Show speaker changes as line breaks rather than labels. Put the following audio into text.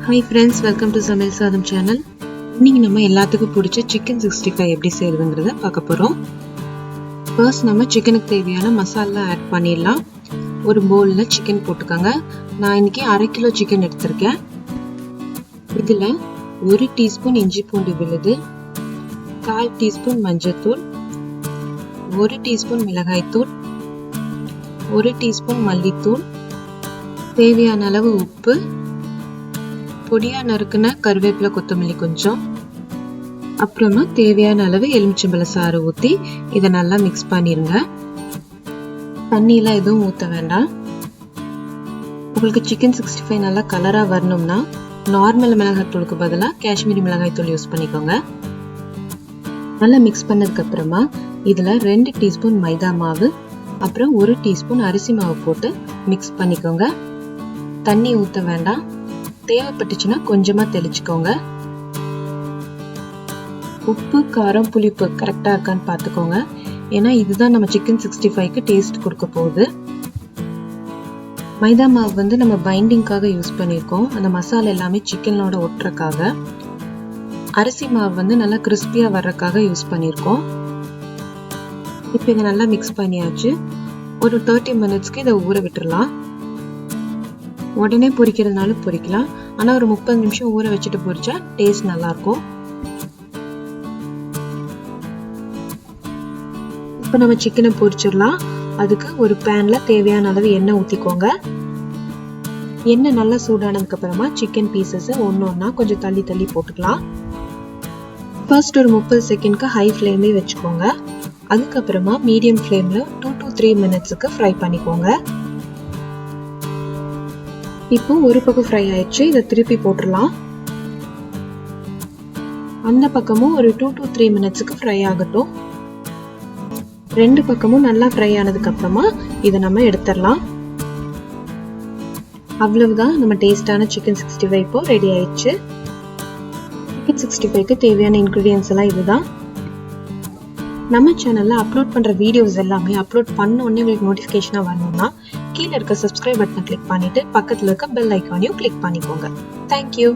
Hi friends, welcome to Samayal Saadham channel. இன்னைக்கு நம்ம எல்லாத்துக்கும் பிடிச்ச chicken 65 எப்படி செய்யறதுங்கறத பார்க்க போறோம். First நம்ம சிக்கனுக்கு தேவையான மசாலா ஆட் பண்ணிடலாம். ஒரு பவுல்ல chicken போட்டுக்கங்க. நான் இன்னைக்கு 1/2 கிலோ chicken எடுத்துர்க்கேன். இதுல 1 டீஸ்பூன் இஞ்சி பூண்டு விழுது, 1/4 டீஸ்பூன் மஞ்சள் தூள், 1 டீஸ்பூன் மிளகாய் தூள், 1 டீஸ்பூன் மல்லித்தூள், தேவையான அளவு உப்பு, பொடியா நறுக்குன கருவேப்பிலை கொத்தமல்லி கொஞ்சம், அப்புறமா தேவையான அளவு எலுமிச்சம்பழ சாறு ஊத்தி இத நல்லா மிக்ஸ் பண்ணிருங்க. தண்ணி எல்லாம் எதுவும் ஊத்த வேண்டாம். உங்களுக்கு சிக்கன் 65 நல்லா கலரா வரணும்னா நார்மல் மிளகாய் தூளுக்கு பதிலா காஷ்மீரி மிளகாய் தூள் யூஸ் பண்ணிக்கோங்க. நல்லா மிக்ஸ் பண்ணதுக்கு அப்புறமா இதுல 2 டீஸ்பூன் மைதா மாவு, அப்புறம் 1 டீஸ்பூன் அரிசி மாவு போட்டு மிக்ஸ் பண்ணிக்கோங்க. தண்ணி ஊத்த வேண்டாம். தேவைப்பட்டுச்சுன்னா கொஞ்சமா தெளிச்சுக்கோங்க. உப்பு, காரம், புளிப்பு கரெக்டா இருக்கான்னு பாத்துக்கோங்க. ஏன்னா இதுதான் நம்ம சிக்கன் 65க்கு டேஸ்ட் கொடுக்க போகுது. மைதா மாவு வந்து நம்ம பைண்டிங்காக யூஸ் பண்ணிருக்கோம். அந்த மசாலா எல்லாமே சிக்கனோட ஒட்டுறக்காக. அரிசி மாவு வந்து நல்லா கிறிஸ்பியா வர்றதுக்காக யூஸ் பண்ணிருக்கோம். இப்போ இதை நல்லா மிக்ஸ் பண்ணியாச்சு. ஒரு 30 மினிட்ஸ்க்கு இதை ஊற விட்டுறலாம். உடனே பொரிக்கிறதுனாலும் பொரிக்கலாம், ஆனா ஒரு 30 நிமிஷம் ஊற வச்சுட்டு பொரிச்சா டேஸ்ட் நல்லா இருக்கும். இப்போ நம்ம சிக்கனை பொரிச்சிடலாம். அதுக்கு ஒரு பேன்ல தேவையான அளவு எண்ணெய் ஊத்திக்கோங்க. எண்ணெய் நல்லா சூடானதுக்கு அப்புறமா சிக்கன் பீசஸ் ஒன்னொன்னா கொஞ்சம் தள்ளி தள்ளி போட்டுக்கலாம். ஃபர்ஸ்ட் ஒரு 30 செகண்ட்க்கு ஹை ஃப்ளேம்ல வச்சுக்கோங்க. அதுக்கப்புறமா மீடியம் ஃப்ளேம்ல 2 to 3 மினிட்ஸ்க்கு ஃப்ரை பண்ணிக்கோங்க. இப்போ ஒரு பக்கம் ஃப்ரை ஆயிடுச்சு. இதை திருப்பி போட்டுடலாம். அந்த பக்கமும் ஒரு 2 to 3 மினிட்ஸ்க்கு ஃப்ரை ஆகட்டும். ரெண்டு பக்கமும் நல்லா ஃப்ரை ஆனதுக்கு அப்புறமா இதை நம்ம எடுத்துடலாம். அவ்வளவுதான், நம்ம டேஸ்டான சிக்கன் 65 இப்போ ரெடி ஆயிடுச்சு. சிக்கன் 65க்கு தேவையான இன்கிரிடியன்ஸ் எல்லாம் இதுதான். நம்ம சேனல்ல அப்லோட் பண்ற வீடியோஸ் எல்லாமே அப்லோட் பண்ண உடனே உங்களுக்கு நோட்டிபிகேஷனா வரணும்னா கீழே இருக்க சப்ஸ்கிரைப் பட்டனை கிளிக் பண்ணிட்டு பக்கத்துல இருக்க பெல் ஐகானையும் கிளிக் பண்ணிக்கோங்க. தேங்க்யூ.